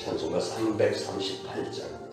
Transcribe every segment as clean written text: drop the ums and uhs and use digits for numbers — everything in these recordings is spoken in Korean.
찬송가 338장입니다.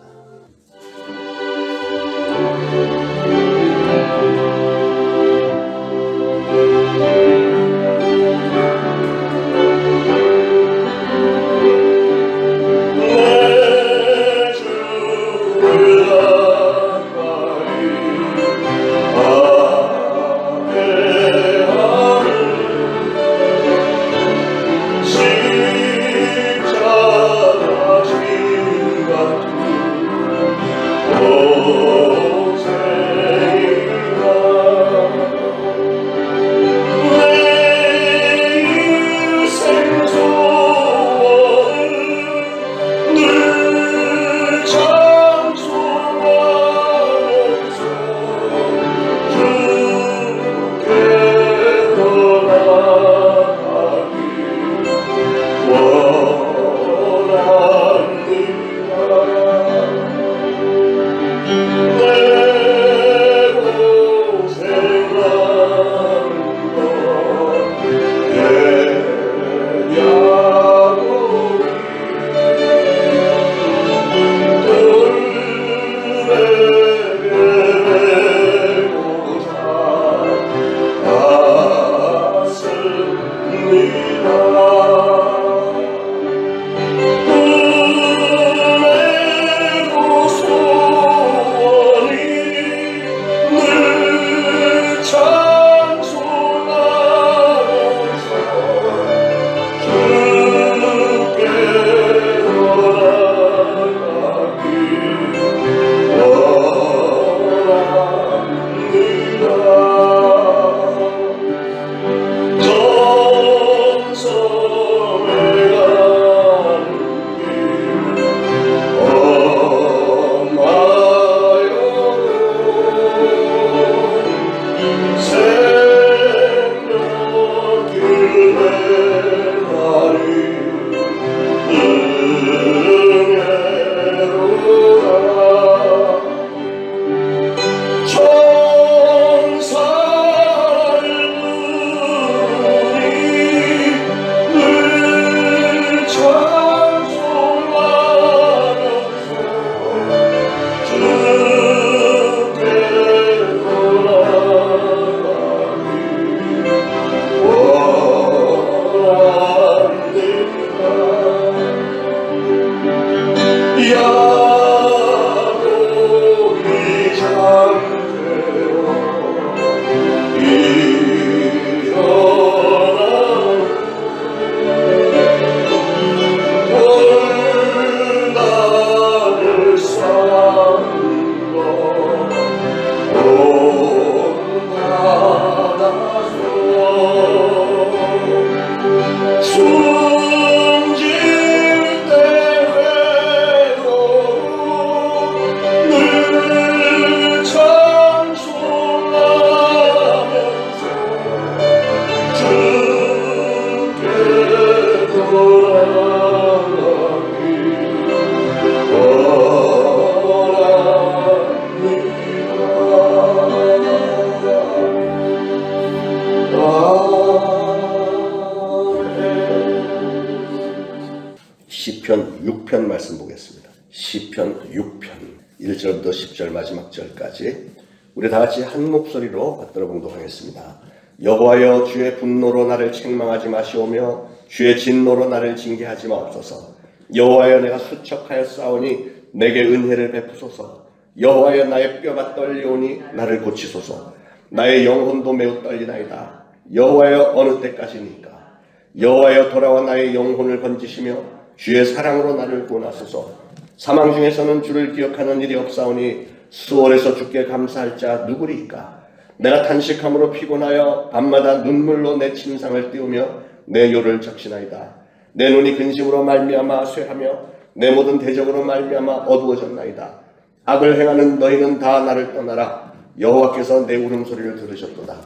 시편 6편 말씀 보겠습니다. 시편 6편 1절부터 10절 마지막 절까지 우리 다같이 한 목소리로 받들어 봉독하겠습니다. 여호와여, 주의 분노로 나를 책망하지 마시오며 주의 진노로 나를 징계하지 마옵소서. 여호와여, 내가 수척하여 싸우니 내게 은혜를 베푸소서. 여호와여, 나의 뼈가 떨리오니 나를 고치소서. 나의 영혼도 매우 떨리나이다. 여호와여, 어느 때까지니까? 여호와여, 돌아와 나의 영혼을 건지시며 주의 사랑으로 나를 구원하소서. 사망 중에서는 주를 기억하는 일이 없사오니 수월에서 주께 감사할 자 누구리이까? 내가 탄식함으로 피곤하여 밤마다 눈물로 내 침상을 띄우며 내 요를 적시나이다. 내 눈이 근심으로 말미암아 쇠하며 내 모든 대적으로 말미암아 어두워졌나이다. 악을 행하는 너희는 다 나를 떠나라. 여호와께서 내 울음소리를 들으셨도다.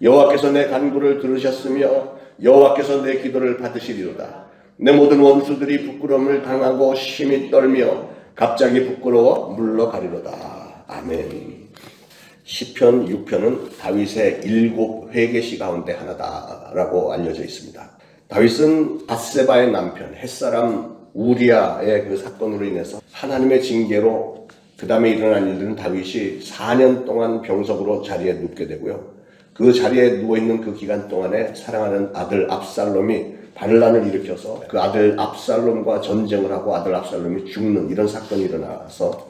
여호와께서 내 간구를 들으셨으며 여호와께서 내 기도를 받으시리로다. 내 모든 원수들이 부끄러움을 당하고 심히 떨며 갑자기 부끄러워 물러가리로다. 아멘. 시편 6편은 다윗의 7회개시 가운데 하나다라고 알려져 있습니다. 다윗은 밧세바의 남편 햇사람 우리아의 그 사건으로 인해서 하나님의 징계로 그 다음에 일어난 일들은 다윗이 4년 동안 병석으로 자리에 눕게 되고요. 그 자리에 누워있는 그 기간 동안에 사랑하는 아들 압살롬이 반란을 일으켜서 그 아들 압살롬과 전쟁을 하고 아들 압살롬이 죽는 이런 사건이 일어나서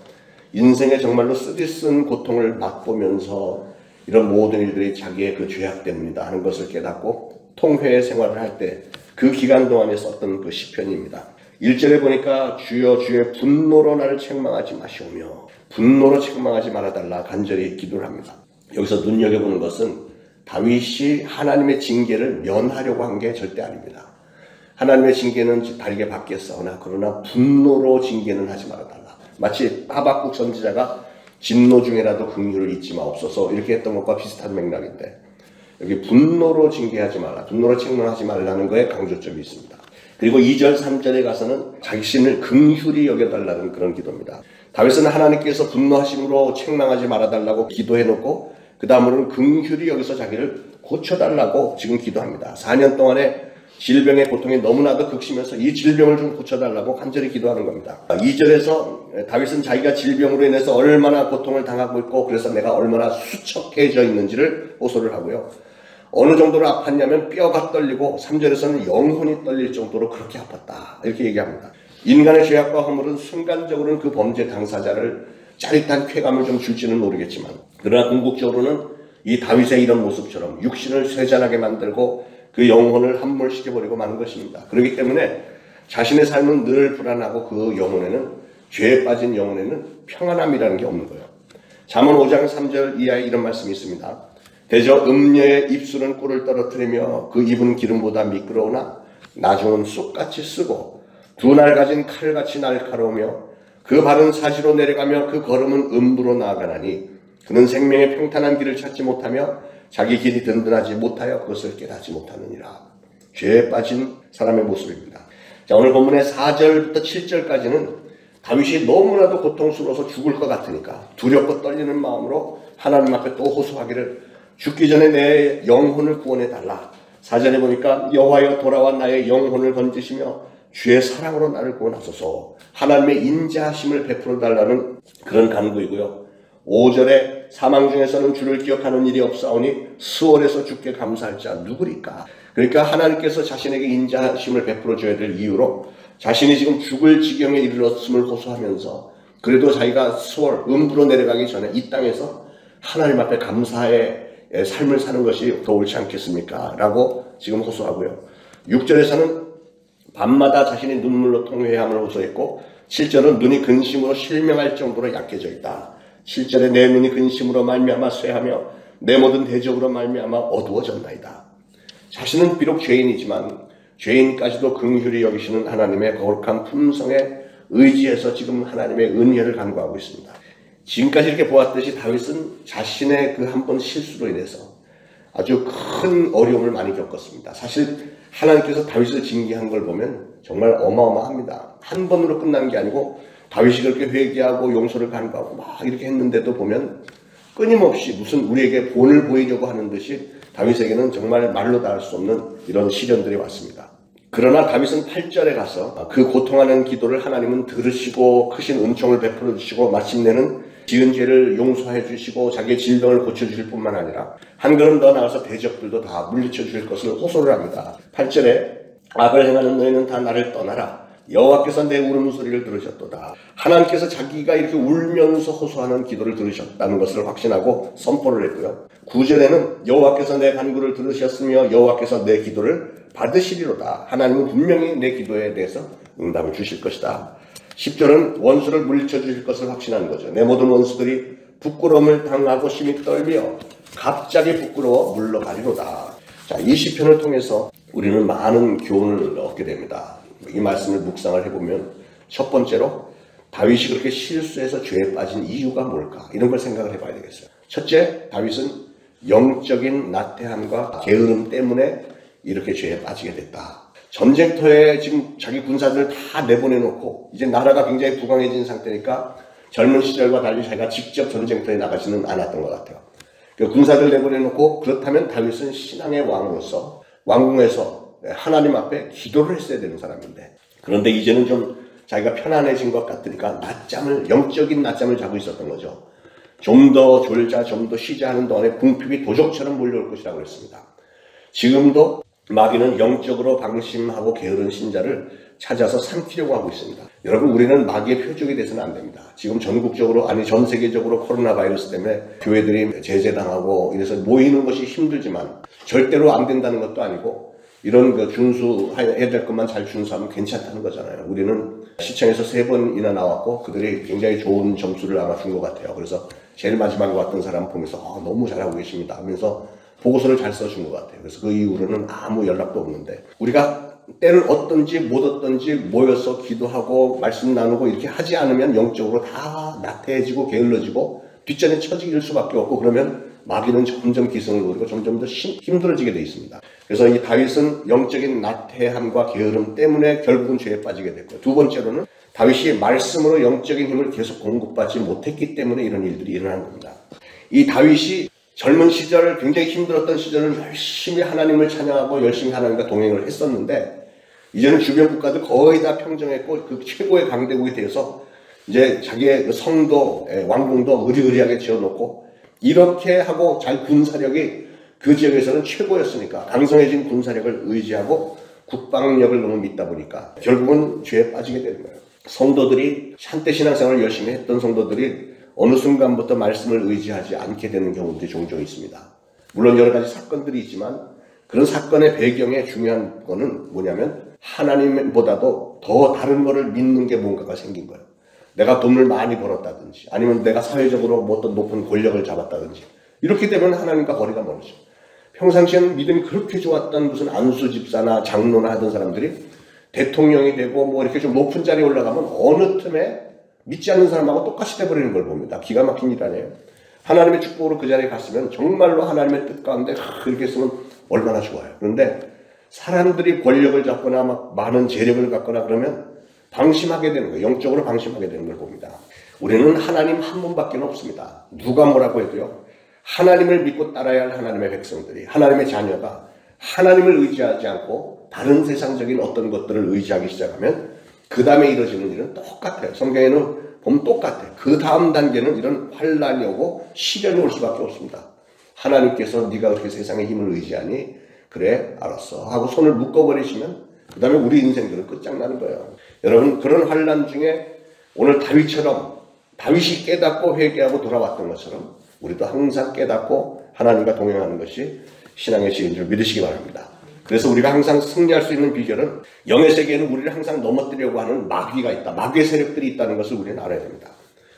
인생에 정말로 쓰디쓴 고통을 맛보면서 이런 모든 일들이 자기의 그 죄악 때문이다 하는 것을 깨닫고 통회 생활을 할 때 그 기간 동안에 썼던 그 시편입니다. 1절에 보니까 주여 주의 분노로 나를 책망하지 마시오며 분노로 책망하지 말아달라 간절히 기도를 합니다. 여기서 눈여겨보는 것은 다윗이 하나님의 징계를 면하려고 한 게 절대 아닙니다. 하나님의 징계는 달게 받겠사오나 그러나 분노로 징계는 하지 말아달라. 마치 하박국 선지자가 진노 중에라도 긍휼을 잊지 마옵소서 이렇게 했던 것과 비슷한 맥락인데 여기 분노로 징계하지 말라, 분노로 책망하지 말라는 거에 강조점이 있습니다. 그리고 2절 3절에 가서는 자신을 긍휼히 여겨달라는 그런 기도입니다. 다윗은 하나님께서 분노하심으로 책망하지 말아달라고 기도해놓고 그 다음으로는 긍휼히 여기서 자기를 고쳐달라고 지금 기도합니다. 4년 동안의 질병의 고통이 너무나도 극심해서 이 질병을 좀 고쳐달라고 간절히 기도하는 겁니다. 2절에서 다윗은 자기가 질병으로 인해서 얼마나 고통을 당하고 있고 그래서 내가 얼마나 수척해져 있는지를 호소를 하고요. 어느 정도로 아팠냐면 뼈가 떨리고 3절에서는 영혼이 떨릴 정도로 그렇게 아팠다 이렇게 얘기합니다. 인간의 죄악과 허물은 순간적으로는 그 범죄 당사자를 짜릿한 쾌감을 좀 줄지는 모르겠지만 그러나 궁극적으로는 이 다윗의 이런 모습처럼 육신을 쇠잔하게 만들고 그 영혼을 함몰시켜버리고 마는 것입니다. 그렇기 때문에 자신의 삶은 늘 불안하고 그 영혼에는 죄에 빠진 영혼에는 평안함이라는 게 없는 거예요. 잠언 5장 3절 이하에 이런 말씀이 있습니다. 대저 음녀의 입술은 꿀을 떨어뜨리며 그 입은 기름보다 미끄러우나 나중은 쑥같이 쓰고 두 날 가진 칼같이 날카로우며 그 발은 사지로 내려가며 그 걸음은 음부로 나아가나니 그는 생명의 평탄한 길을 찾지 못하며 자기 길이 든든하지 못하여 그것을 깨닫지 못하느니라. 죄에 빠진 사람의 모습입니다. 자, 오늘 본문의 4절부터 7절까지는 다윗이 너무나도 고통스러워서 죽을 것 같으니까 두렵고 떨리는 마음으로 하나님 앞에 또 호소하기를 죽기 전에 내 영혼을 구원해달라. 4절에 보니까 여호와여 돌아와 나의 영혼을 건지시며 주의 사랑으로 나를 구원하소서. 하나님의 인자하심을 베풀어 달라는 그런 간구이고요. 5절에 사망 중에서는 주를 기억하는 일이 없사오니 수월에서 주께 감사할 자 누구리까. 그러니까 하나님께서 자신에게 인자하심을 베풀어 줘야 될 이유로 자신이 지금 죽을 지경에 이르렀음을 호소하면서 그래도 자기가 수월 음부로 내려가기 전에 이 땅에서 하나님 앞에 감사의 삶을 사는 것이 더 옳지 않겠습니까? 라고 지금 호소하고요. 6절에서는 밤마다 자신이 눈물로 통회함을 호소했고 7절은 눈이 근심으로 실명할 정도로 약해져 있다. 7절에 내 눈이 근심으로 말미암아 쇠하며 내 모든 대적으로 말미암아 어두워졌나이다. 자신은 비록 죄인이지만 죄인까지도 긍휼히 여기시는 하나님의 거룩한 품성에 의지해서 지금 하나님의 은혜를 간구하고 있습니다. 지금까지 이렇게 보았듯이 다윗은 자신의 그 한 번 실수로 인해서 아주 큰 어려움을 많이 겪었습니다. 사실 하나님께서 다윗을 징계한 걸 보면 정말 어마어마합니다. 한 번으로 끝난 게 아니고 다윗이 그렇게 회개하고 용서를 간구하고 막 이렇게 했는데도 보면 끊임없이 무슨 우리에게 본을 보이려고 하는 듯이 다윗에게는 정말 말로 다 할 수 없는 이런 시련들이 왔습니다. 그러나 다윗은 8절에 가서 그 고통하는 기도를 하나님은 들으시고 크신 은총을 베풀어 주시고 마침내는 지은 죄를 용서해 주시고 자기의 질병을 고쳐주실 뿐만 아니라 한 걸음 더 나아가서 대적들도 다 물리쳐 주실 것을 호소를 합니다. 8절에 악을 행하는 너희는 다 나를 떠나라. 여호와께서 내 울음소리를 들으셨도다. 하나님께서 자기가 이렇게 울면서 호소하는 기도를 들으셨다는 것을 확신하고 선포를 했고요. 9절에는 여호와께서 내 간구를 들으셨으며 여호와께서 내 기도를 받으시리로다. 하나님은 분명히 내 기도에 대해서 응답을 주실 것이다. 10절은 원수를 물리쳐 주실 것을 확신하는 거죠. 내 모든 원수들이 부끄러움을 당하고 심히 떨며 갑자기 부끄러워 물러가리로다. 자, 이 시편을 통해서 우리는 많은 교훈을 얻게 됩니다. 이 말씀을 묵상을 해보면 첫 번째로 다윗이 그렇게 실수해서 죄에 빠진 이유가 뭘까? 이런 걸 생각을 해봐야 되겠어요. 첫째, 다윗은 영적인 나태함과 게으름 때문에 이렇게 죄에 빠지게 됐다. 전쟁터에 지금 자기 군사들을 다 내보내놓고 이제 나라가 굉장히 부강해진 상태니까 젊은 시절과 달리 자기가 직접 전쟁터에 나가지는 않았던 것 같아요. 군사들 내보내놓고 그렇다면 다윗은 신앙의 왕으로서 왕궁에서 하나님 앞에 기도를 했어야 되는 사람인데 그런데 이제는 좀 자기가 편안해진 것 같으니까 영적인 낮잠을 자고 있었던 거죠. 좀 더 졸자, 좀 더 쉬자 하는 동안에 궁핍이 도적처럼 몰려올 것이라고 했습니다. 지금도 마귀는 영적으로 방심하고 게으른 신자를 찾아서 삼키려고 하고 있습니다. 여러분, 우리는 마귀의 표적이 돼서는 안 됩니다. 지금 전국적으로, 아니 전 세계적으로 코로나 바이러스 때문에 교회들이 제재당하고 이래서 모이는 것이 힘들지만 절대로 안 된다는 것도 아니고, 이런 준수해야 될 것만 잘 준수하면 괜찮다는 거잖아요. 우리는 시청에서 3번이나 나왔고 그들이 굉장히 좋은 점수를 아마 준 것 같아요. 그래서 제일 마지막에 왔던 사람 보면서 너무 잘하고 계십니다 하면서 보고서를 잘 써준 것 같아요. 그래서 그 이후로는 아무 연락도 없는데, 우리가 때를 얻든지 못 얻든지 모여서 기도하고 말씀 나누고 이렇게 하지 않으면 영적으로 다 나태해지고 게을러지고 뒷전에 처질 수밖에 없고, 그러면 마귀는 점점 기승을 부리고 점점 더 힘들어지게 되어 있습니다. 그래서 이 다윗은 영적인 나태함과 게으름 때문에 결국은 죄에 빠지게 됐고요. 두 번째로는 다윗이 말씀으로 영적인 힘을 계속 공급받지 못했기 때문에 이런 일들이 일어난 겁니다. 이 다윗이 젊은 시절, 굉장히 힘들었던 시절은 열심히 하나님을 찬양하고 열심히 하나님과 동행을 했었는데, 이제는 주변 국가들 거의 다 평정했고 그 최고의 강대국이 되어서 이제 자기의 그 성도, 왕궁도 의리의리하게 지어놓고 이렇게 하고 잘 군사력이 그 지역에서는 최고였으니까 강성해진 군사력을 의지하고 국방력을 너무 믿다 보니까 결국은 죄에 빠지게 되는 거예요. 성도들이 한때 신앙생활을 열심히 했던 성도들이 어느 순간부터 말씀을 의지하지 않게 되는 경우들이 종종 있습니다. 물론 여러 가지 사건들이 있지만 그런 사건의 배경에 중요한 거는 뭐냐면 하나님보다도 더 다른 거를 믿는 게 뭔가가 생긴 거예요. 내가 돈을 많이 벌었다든지 아니면 내가 사회적으로 뭐 어떤 높은 권력을 잡았다든지 이렇게 되면 하나님과 거리가 멀어져. 평상시에는 믿음이 그렇게 좋았던 무슨 안수 집사나 장로나 하던 사람들이 대통령이 되고 뭐 이렇게 좀 높은 자리에 올라가면 어느 틈에 믿지 않는 사람하고 똑같이 돼버리는 걸 봅니다. 기가 막힌 일 아니에요. 하나님의 축복으로 그 자리에 갔으면 정말로 하나님의 뜻 가운데 그렇게 했으면 얼마나 좋아요. 그런데 사람들이 권력을 잡거나 막 많은 재력을 갖거나 그러면 방심하게 되는 거예요. 영적으로 방심하게 되는 걸 봅니다. 우리는 하나님 한 분밖에 없습니다. 누가 뭐라고 해도요. 하나님을 믿고 따라야 할 하나님의 백성들이, 하나님의 자녀가 하나님을 의지하지 않고 다른 세상적인 어떤 것들을 의지하기 시작하면 그 다음에 이루어지는 일은 똑같아요. 성경에는 보면 똑같아요. 그 다음 단계는 이런 환란이 오고 시련이 올 수밖에 없습니다. 하나님께서 네가 그렇게 세상의 힘을 의지하니 그래 알았어 하고 손을 묶어버리시면 그 다음에 우리 인생들은 끝장나는 거예요. 여러분, 그런 환란 중에 오늘 다윗이 깨닫고 회개하고 돌아왔던 것처럼 우리도 항상 깨닫고 하나님과 동행하는 것이 신앙의 지혜인 줄 믿으시기 바랍니다. 그래서 우리가 항상 승리할 수 있는 비결은 영의 세계에는 우리를 항상 넘어뜨리려고 하는 마귀가 있다. 마귀의 세력들이 있다는 것을 우리는 알아야 됩니다.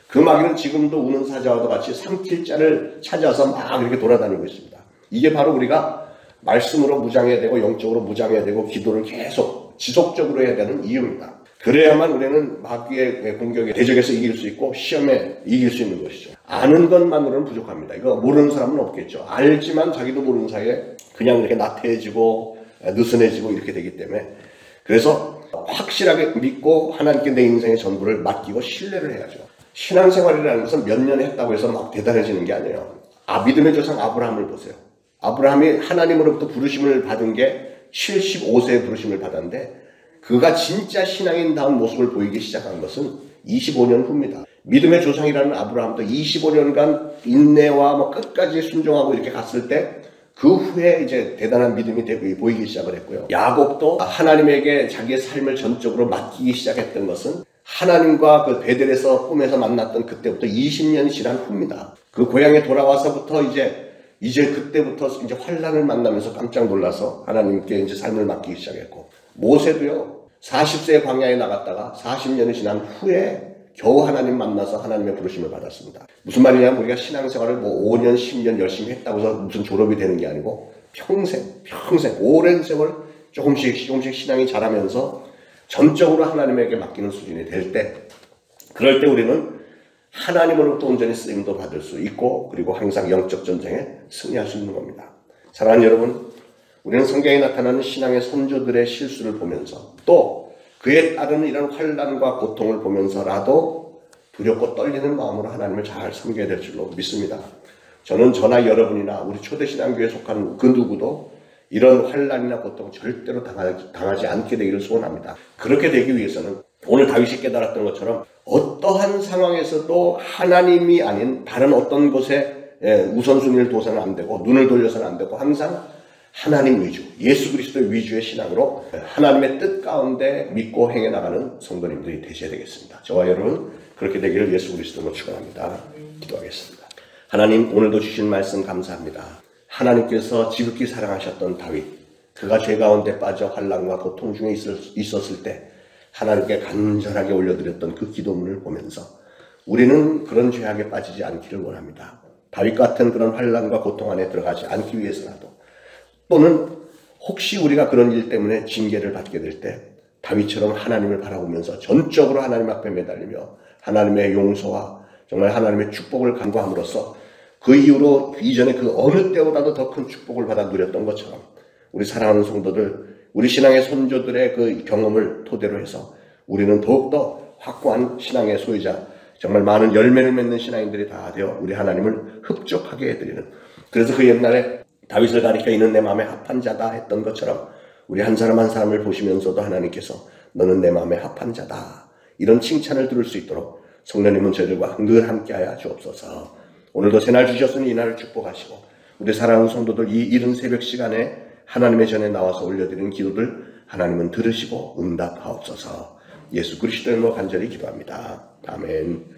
그 마귀는 지금도 우는 사자와도 같이 삼킬 자를 찾아서 막 이렇게 돌아다니고 있습니다. 이게 바로 우리가 말씀으로 무장해야 되고 영적으로 무장해야 되고 기도를 계속 지속적으로 해야 되는 이유입니다. 그래야만 우리는 마귀의 공격에 대적해서 이길 수 있고 시험에 이길 수 있는 것이죠. 아는 것만으로는 부족합니다. 이거 모르는 사람은 없겠죠. 알지만 자기도 모르는 사이에 그냥 이렇게 나태해지고 느슨해지고 이렇게 되기 때문에, 그래서 확실하게 믿고 하나님께 내 인생의 전부를 맡기고 신뢰를 해야죠. 신앙생활이라는 것은 몇 년 했다고 해서 막 대단해지는 게 아니에요. 믿음의 조상 아브라함을 보세요. 아브라함이 하나님으로부터 부르심을 받은 게 75세에 부르심을 받았는데 그가 진짜 신앙인다운 모습을 보이기 시작한 것은 25년 후입니다. 믿음의 조상이라는 아브라함도 25년간 인내와 뭐 끝까지 순종하고 이렇게 갔을 때 그 후에 이제 대단한 믿음이 보이기 시작을 했고요. 야곱도 하나님에게 자기의 삶을 전적으로 맡기기 시작했던 것은 하나님과 그 베델에서 꿈에서 만났던 그때부터 20년이 지난 후입니다. 그 고향에 돌아와서부터 이제 그때부터 이제 환란을 만나면서 깜짝 놀라서 하나님께 이제 삶을 맡기기 시작했고, 모세도요 40세의 광야에 나갔다가 40년이 지난 후에 겨우 하나님 만나서 하나님의 부르심을 받았습니다. 무슨 말이냐면 우리가 신앙생활을 뭐 5년 10년 열심히 했다고 해서 무슨 졸업이 되는 게 아니고 평생 오랜 세월 조금씩 신앙이 자라면서 전적으로 하나님에게 맡기는 수준이 될 때, 그럴 때 우리는 하나님으로부터 온전히 쓰임도 받을 수 있고 그리고 항상 영적 전쟁에 승리할 수 있는 겁니다. 사랑하는 여러분, 우리는 성경에 나타나는 신앙의 선조들의 실수를 보면서 또 그에 따르는 이런 환란과 고통을 보면서라도 두렵고 떨리는 마음으로 하나님을 잘 섬겨야 될 줄로 믿습니다. 저는 저나 여러분이나 우리 초대신앙교회에 속한 그 누구도 이런 환난이나 고통 절대로 당하지 않게 되기를 소원합니다. 그렇게 되기 위해서는 오늘 다윗이 깨달았던 것처럼 어떠한 상황에서도 하나님이 아닌 다른 어떤 곳에 우선순위를 둬서는 안 되고 눈을 돌려서는 안 되고 항상 하나님 위주, 예수 그리스도의 위주의 신앙으로 하나님의 뜻 가운데 믿고 행해 나가는 성도님들이 되셔야 되겠습니다. 저와 여러분 그렇게 되기를 예수 그리스도로 축원합니다. 기도하겠습니다. 하나님, 오늘도 주신 말씀 감사합니다. 하나님께서 지극히 사랑하셨던 다윗, 그가 죄 가운데 빠져 환난과 고통 중에 있었을 때 하나님께 간절하게 올려드렸던 그 기도문을 보면서 우리는 그런 죄악에 빠지지 않기를 원합니다. 다윗 같은 그런 환난과 고통 안에 들어가지 않기 위해서라도, 또는 혹시 우리가 그런 일 때문에 징계를 받게 될 때 다윗처럼 하나님을 바라보면서 전적으로 하나님 앞에 매달리며 하나님의 용서와 정말 하나님의 축복을 간구함으로써 그 이후로 이전에 그 어느 때보다도 더 큰 축복을 받아 누렸던 것처럼 우리 사랑하는 성도들, 우리 신앙의 선조들의 그 경험을 토대로 해서 우리는 더욱더 확고한 신앙의 소유자, 정말 많은 열매를 맺는 신앙인들이 다 되어 우리 하나님을 흡족하게 해드리는, 그래서 그 옛날에 다윗을 가리켜 이는 내 마음에 합한 자다 했던 것처럼 우리 한 사람 한 사람을 보시면서도 하나님께서 너는 내 마음에 합한 자다, 이런 칭찬을 들을 수 있도록 성령님은 저희들과 늘 함께하여 주옵소서. 오늘도 새날 주셨으니 이날을 축복하시고 우리 사랑하는 성도들 이 이른 새벽 시간에 하나님의 전에 나와서 올려드리는 기도들 하나님은 들으시고 응답하옵소서. 예수 그리스도의 이름으로 간절히 기도합니다. 아멘.